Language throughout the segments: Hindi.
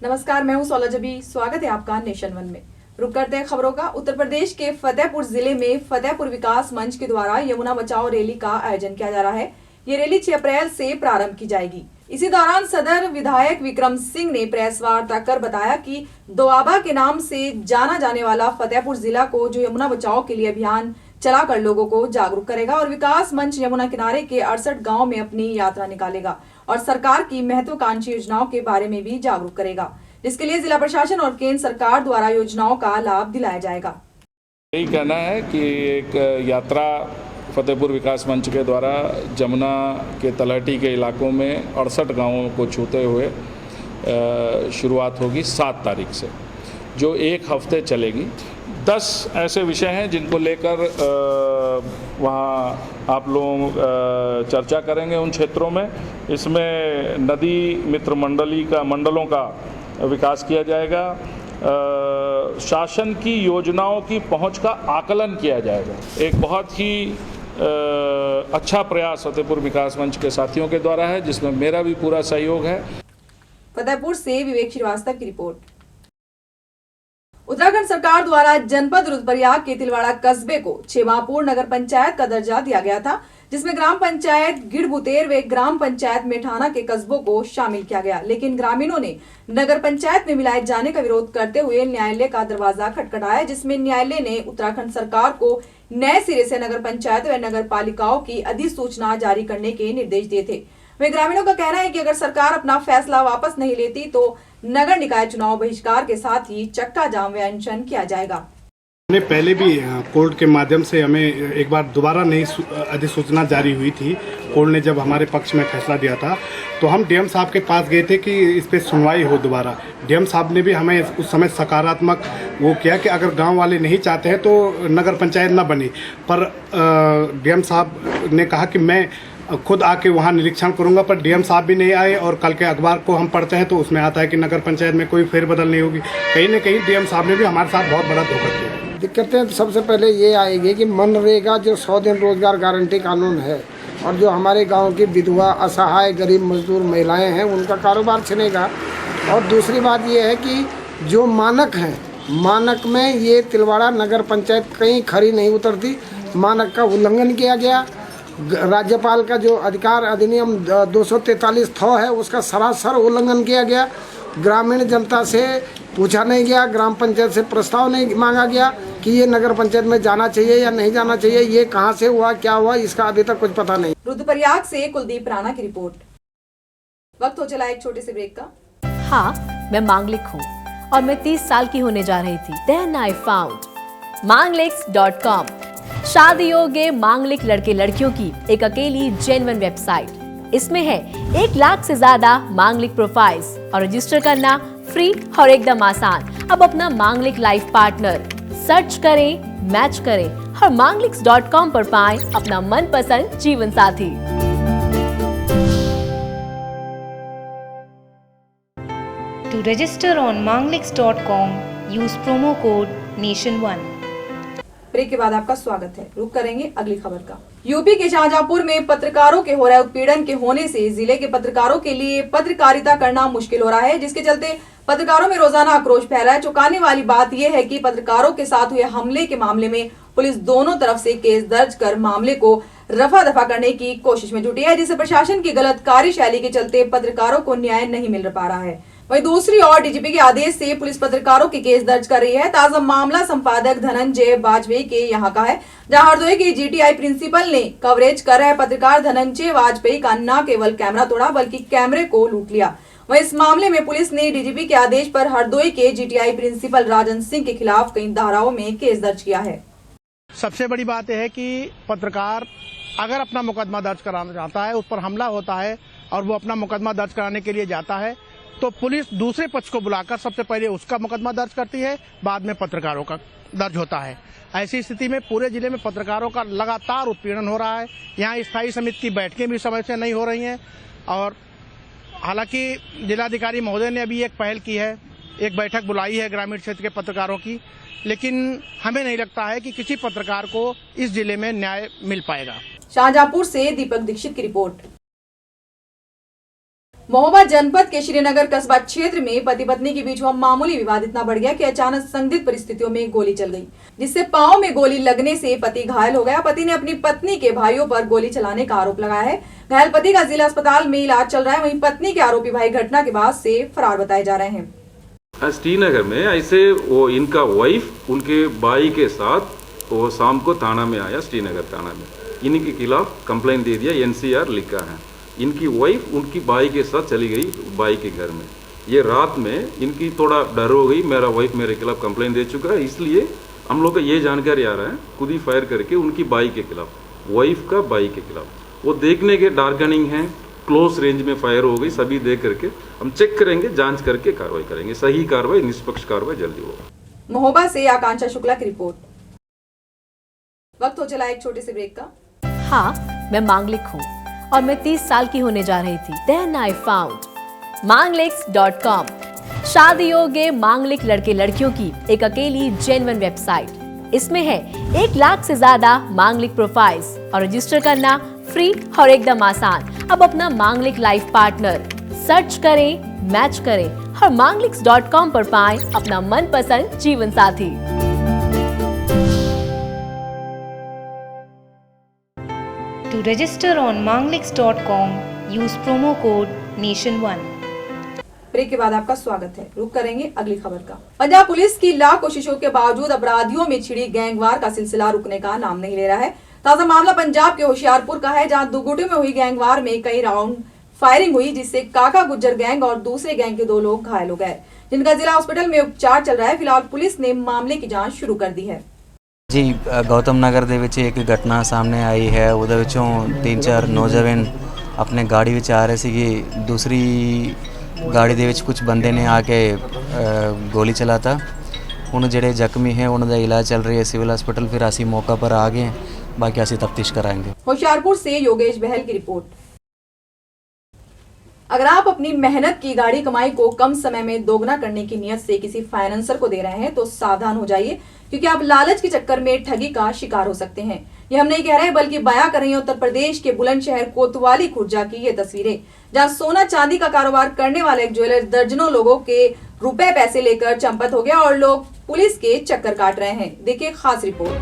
नमस्कार, मैं हूं सोला जबी। स्वागत है आपका नेशन वन में। रुक करते हैं खबरों का। उत्तर प्रदेश के फतेहपुर जिले में फतेहपुर विकास मंच के द्वारा यमुना बचाओ रैली का आयोजन किया जा रहा है। ये रैली 6 अप्रैल से प्रारंभ की जाएगी। इसी दौरान सदर विधायक विक्रम सिंह ने प्रेस वार्ता कर बताया कि दोआबा के नाम से जाना जाने वाला फतेहपुर जिला को जो यमुना बचाओ के लिए अभियान चलाकर लोगों को जागरूक करेगा और विकास मंच यमुना किनारे के 68 गांव में अपनी यात्रा निकालेगा और सरकार की महत्वाकांक्षी योजनाओं के बारे में भी जागरूक करेगा, जिसके लिए जिला प्रशासन और केंद्र सरकार द्वारा योजनाओं का लाभ दिलाया जाएगा। यही कहना है कि एक यात्रा फतेहपुर विकास मंच के द्वारा जमुना के तलहटी के इलाकों में 68 गांवों को छूते हुए शुरुआत होगी 7 तारीख से, जो 1 हफ्ते चलेगी। 10 ऐसे विषय हैं जिनको लेकर वहाँ आप लोग चर्चा करेंगे उन क्षेत्रों में। इसमें नदी मित्र मंडलों का विकास किया जाएगा, शासन की योजनाओं की पहुंच का आकलन किया जाएगा। एक बहुत ही अच्छा प्रयास फतेहपुर विकास मंच के साथियों के द्वारा है, जिसमें मेरा भी पूरा सहयोग है। फतेहपुर से विवेक श्रीवास्तव की रिपोर्ट। उत्तराखंड सरकार द्वारा जनपद रुद्रप्रयाग के तिलवाड़ा कस्बे को छेमापुर नगर पंचायत का दर्जा दिया गया था, जिसमें ग्राम पंचायत गिड़बुतेर व ग्राम पंचायत मेठाना के कस्बों को शामिल किया गया। लेकिन ग्रामीणों ने नगर पंचायत में मिलाए जाने का विरोध करते हुए न्यायालय का दरवाजा खटखटाया, जिसमें न्यायालय ने उत्तराखंड सरकार को नए सिरे से नगर पंचायत व नगर पालिकाओं की अधिसूचना जारी करने के निर्देश दिए थे। वे ग्रामीणों का कहना है कि अगर सरकार अपना फैसला वापस नहीं लेती तो नगर निकाय चुनाव बहिष्कार के साथ ही चक्का जाम व अनशन किया जाएगा। हमने पहले भी कोर्ट के माध्यम से हमें एक बार दोबारा नई अधिसूचना जारी हुई थी। कोर्ट ने जब हमारे पक्ष में फैसला दिया था तो हम डीएम साहब के पास गए थे कि इस पे सुनवाई हो दोबारा। डीएम साहब ने भी हमें उस समय सकारात्मक वो किया कि अगर गांव वाले नहीं चाहते हैं तो नगर पंचायत ना बने। पर डीएम साहब ने कहा कि मैं खुद आके वहाँ निरीक्षण करूंगा, पर डीएम साहब भी नहीं आए। और कल के अखबार को हम पढ़ते हैं तो उसमें आता है कि नगर पंचायत में कोई फेरबदल नहीं होगी। कहीं न कहीं डीएम साहब ने भी हमारे साथ बहुत बड़ा धोखा किया। दिक्कतें सबसे पहले ये आएगी कि मनरेगा जो 100 दिन रोजगार गारंटी कानून है और जो हमारे गांव की विधवा, असहाय, गरीब मजदूर महिलाएं हैं उनका कारोबार छिनेगा। और दूसरी बात ये है कि जो मानक हैं, मानक में ये तिलवाड़ा नगर पंचायत कहीं खरी नहीं उतरती। मानक का उल्लंघन किया गया। राज्यपाल का जो अधिकार अधिनियम 243 है उसका सरासर उल्लंघन किया गया। ग्रामीण जनता से पूछा नहीं गया, ग्राम पंचायत से प्रस्ताव नहीं मांगा गया कि ये नगर पंचायत में जाना चाहिए या नहीं जाना चाहिए, ये कहां से हुआ, क्या हुआ, इसका अभी तक कुछ पता नहीं। रुद्रप्रयाग से कुलदीप राणा की रिपोर्ट। वक्त हो चला एक छोटे से ब्रेक का। हाँ, मैं मांगलिक हूँ और मैं 30 साल की होने जा रही थी। Then I found mangliks.com, शादी योग्य मांगलिक लड़के लड़कियों की एक अकेली जेन्युइन वेबसाइट। इसमें है 1 लाख से ज्यादा मांगलिक प्रोफाइल्स और रजिस्टर करना फ्री और एकदम आसान। अब अपना मांगलिक लाइफ पार्टनर सर्च करें, मैच करें और mangliks.com पर पाएं अपना मनपसंद जीवन साथी। To register on mangliks.com, use promo code NATION1। Break के बाद आपका स्वागत है। रुक करेंगे अगली खबर का। यूपी के शाहजहांपुर में पत्रकारों के हो रहे उत्पीड़न के होने से जिले के पत्रकारों के लिए पत्रकारिता करना मुश्किल हो रहा है, जिसके चलते पत्रकारों में रोजाना आक्रोश फैला है। चौंकाने वाली बात यह है कि पत्रकारों के साथ हुए हमले के मामले में पुलिस दोनों तरफ से केस दर्ज कर मामले को रफा दफा करने की कोशिश में जुटी है, जिससे प्रशासन की गलत कार्यशैली के चलते पत्रकारों को न्याय नहीं मिल पा रहा है। वहीं दूसरी ओर डीजीपी के आदेश से पुलिस पत्रकारों के केस दर्ज कर रही है। ताजा मामला संपादक धनंजय वाजपेयी के यहाँ का है, जहां हरदोई के जीटीआई प्रिंसिपल ने कवरेज कर रहे पत्रकार धनंजय वाजपेयी का न केवल कैमरा तोड़ा बल्कि कैमरे को लूट लिया। वहीं इस मामले में पुलिस ने डीजीपी के आदेश पर हरदोई के जीटीआई प्रिंसिपल राजन सिंह के खिलाफ कई धाराओं में केस दर्ज किया है। सबसे बड़ी बात यह है कि पत्रकार अगर अपना मुकदमा दर्ज कराना चाहता है, उस पर हमला होता है और वो अपना मुकदमा दर्ज कराने के लिए जाता है, तो पुलिस दूसरे पक्ष को बुलाकर सबसे पहले उसका मुकदमा दर्ज करती है, बाद में पत्रकारों का दर्ज होता है। ऐसी स्थिति में पूरे जिले में पत्रकारों का लगातार उत्पीड़न हो रहा है। यहाँ स्थायी समिति की बैठकें भी समय से नहीं हो रही हैं और हालांकि जिलाधिकारी महोदय ने अभी एक पहल की है, एक बैठक बुलाई है ग्रामीण क्षेत्र के पत्रकारों की, लेकिन हमें नहीं लगता है कि किसी पत्रकार को इस जिले में न्याय मिल पाएगा। शाहजहांपुर से दीपक दीक्षित की रिपोर्ट। महोबा जनपद के श्रीनगर कस्बा क्षेत्र में पति पत्नी के बीच हुआ मामूली विवाद इतना बढ़ गया कि अचानक संदिग्ध परिस्थितियों में गोली चल गई, जिससे पांव में गोली लगने से पति घायल हो गया। पति ने अपनी पत्नी के भाइयों पर गोली चलाने का आरोप लगाया है। घायल पति का जिला अस्पताल में इलाज चल रहा है। वहीं पत्नी के आरोपी भाई घटना के बाद से फरार बताए जा रहे हैं। श्रीनगर में ऐसे वो इनका वाइफ उनके भाई के साथ वो शाम को थाना में आया, श्रीनगर थाना में इनके खिलाफ कंप्लेंट दे दिया, NCR लिखा है। इनकी वाइफ उनकी भाई के साथ चली गई भाई के घर में। ये रात में इनकी थोड़ा डर हो गई, मेरा वाइफ मेरे खिलाफ कंप्लेंट दे चुका है, इसलिए हम लोग को ये जानकारी आ रहा है खुद ही फायर करके उनकी भाई के खिलाफ, वाइफ का भाई के खिलाफ। वो देखने के डार्कनिंग है, क्लोज रेंज में फायर हो गई, सभी देख करके हम चेक करेंगे, जांच करके कार्रवाई करेंगे। सही कार्रवाई, निष्पक्ष कार्रवाई जल्दी होगा। महोबा से आकांक्षा शुक्ला की रिपोर्ट। वक्त हो चला एक छोटे से ब्रेक का। हाँ, मैं मांगलिक हूँ और मैं 30 साल की होने जा रही थी। Then I found Manglix.com, शादी योग्य मांगलिक लड़के लड़कियों की एक अकेली जेन्युइन वेबसाइट। इसमें है 1 लाख से ज्यादा मांगलिक प्रोफाइल्स और रजिस्टर करना फ्री और एकदम आसान। अब अपना मांगलिक लाइफ पार्टनर सर्च करें, मैच करें और Manglix.com पर पाएं अपना मनपसंद जीवन साथी। To register on Manglix.com, use promo code Nation1। Break के बाद आपका स्वागत है। रुक करेंगे अगली खबर का। पंजाब पुलिस की लाख कोशिशों के बावजूद अपराधियों में छिड़ी गैंगवार का सिलसिला रुकने का नाम नहीं ले रहा है। ताजा मामला पंजाब के होशियारपुर का है, जहां दुगुटे में हुई गैंगवार में कई राउंड फायरिंग हुई, जिससे काका गुज्जर गैंग और दूसरे गैंग के 2 लोग घायल हो गए, जिनका जिला हॉस्पिटल में उपचार चल रहा है। फिलहाल पुलिस ने मामले की जाँच शुरू कर दी है। जी, गौतम नगर ਦੇ ਵਿੱਚ ਇੱਕ ਘਟਨਾ ਸਾਹਮਣੇ ਆਈ ਹੈ। ਉਹਦੇ ਵਿੱਚੋਂ 3-4 ਨੌਜਵਾਨ ਆਪਣੇ ਗਾੜੀ ਵਿੱਚ ਆ ਰਹੇ ਸੀਗੇ। ਦੂਸਰੀ ਗਾੜੀ ਦੇ ਵਿੱਚ ਕੁਝ ਬੰਦੇ ਨੇ ਆ ਕੇ ਗੋਲੀ ਚਲਾਤਾ। ਹੁਣ ਜਿਹੜੇ ਜ਼ਖਮੀ ਹੈ ਉਹਨਾਂ ਦਾ ਇਲਾਜ ਚੱਲ ਰਿਹਾ ਹੈ सिविल हॉस्पिटल। फिर ਅਸੀਂ मौका पर आ गए हैं, बाकी ਅਸੀਂ तफ्तीश कराएंगे। होशियारपुर से योगेश बहल की रिपोर्ट। अगर आप अपनी मेहनत की गाड़ी कमाई को कम समय में दोगुना करने की नियत से किसी फाइनेंसर को दे रहे हैं तो सावधान हो जाइए, क्योंकि आप लालच के चक्कर में ठगी का शिकार हो सकते हैं। ये हम नहीं कह रहे बल्कि बयां कर रहे हैं उत्तर प्रदेश के बुलंदशहर कोतवाली खुर्जा की ये तस्वीरें, जहां सोना चांदी का कारोबार करने वाले एक ज्वेलर दर्जनों लोगों के रुपए पैसे लेकर चंपत हो गया और लोग पुलिस के चक्कर काट रहे हैं। देखिए खास रिपोर्ट।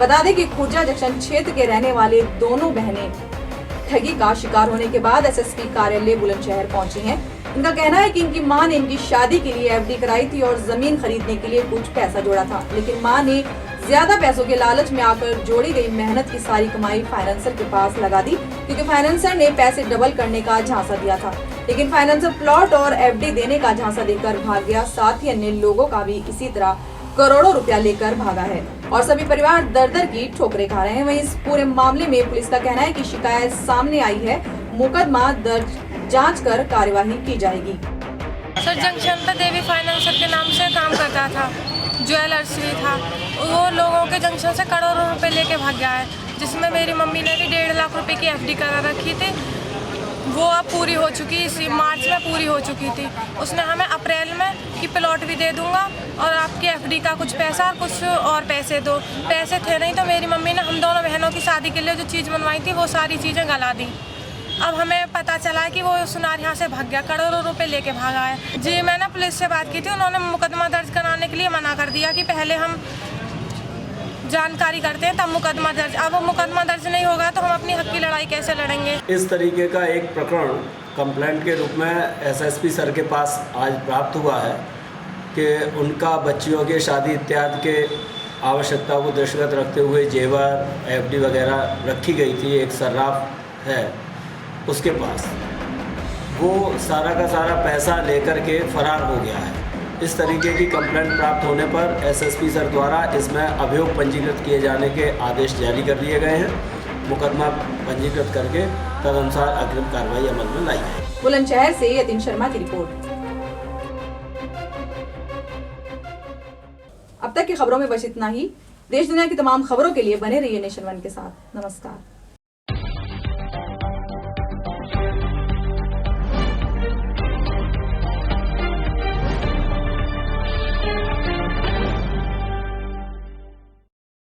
बता दें कि खुर्जा जंक्शन क्षेत्र के रहने वाले दोनों बहनें ठगी का शिकार होने के बाद SSP कार्यालय बुलंदशहर पहुंची हैं। इनका कहना है कि इनकी मां ने इनकी शादी के लिए FD कराई थी और जमीन खरीदने के लिए कुछ पैसा जोड़ा था, लेकिन मां ने ज्यादा पैसों के लालच में आकर जोड़ी गई मेहनत की सारी कमाई फाइनेंसर के पास लगा दी, क्योंकि फाइनेंसर ने पैसे डबल करने का झांसा दिया था। लेकिन फाइनेंसर प्लॉट और FD देने का झांसा देकर भाग गया। साथ ही अन्य लोगों का भी इसी तरह करोड़ों रुपया लेकर भागा है और सभी परिवार दर दर की ठोकरें खा रहे हैं। वहीं इस पूरे मामले में पुलिस का कहना है कि शिकायत सामने आई है, मुकदमा दर्ज जांच कर कार्यवाही की जाएगी। सर, जंक्शन पे देवी फाइनेंसर के नाम से काम करता था, ज्वेलर्स भी था। वो लोगों के जंक्शन से करोड़ों रुपए लेके भाग गया है, जिसमें मेरी मम्मी ने भी 1.5 लाख रुपए की FD करा रखी थी। वो अब पूरी हो चुकी, इसी मार्च में पूरी हो चुकी थी। उसने हमें अप्रैल में कि प्लॉट भी दे दूंगा और आपकी FD का कुछ पैसा और कुछ और पैसे दो। पैसे थे नहीं तो मेरी मम्मी ने हम दोनों बहनों की शादी के लिए जो चीज़ बनवाई थी वो सारी चीज़ें गला दी। अब हमें पता चला कि वो सुनार यहाँ से भाग गया, करोड़ों रुपए लेके भागा है। जी, मैंने पुलिस से बात की थी, उन्होंने मुकदमा दर्ज कराने के लिए मना कर दिया कि पहले हम जानकारी करते हैं तब मुकदमा दर्ज। अब मुकदमा दर्ज नहीं होगा तो हम अपनी हक की लड़ाई कैसे लड़ेंगे। इस तरीके का एक प्रकरण कंप्लेंट के रूप में SSP सर के पास आज प्राप्त हुआ है कि उनका बच्चियों के शादी इत्यादि के आवश्यकता को दृष्टिगत रखते हुए जेवर FD वगैरह रखी गई थी। एक सर्राफ है उसके पास, वो सारा का सारा पैसा लेकर के फरार हो गया है। इस तरीके की कंप्लेंट प्राप्त होने पर SSP सर द्वारा इसमें अभियोग पंजीकृत किए जाने के आदेश जारी कर दिए गए हैं। मुकदमा पंजीकृत करके तदनुसार अग्रिम कार्रवाई अमल में लाई है। बुलंदशहर से यतिन शर्मा की रिपोर्ट। अब तक की खबरों में बस इतना ही। देश दुनिया की तमाम खबरों के लिए बने रहिए नेशन 1 के साथ। नमस्कार।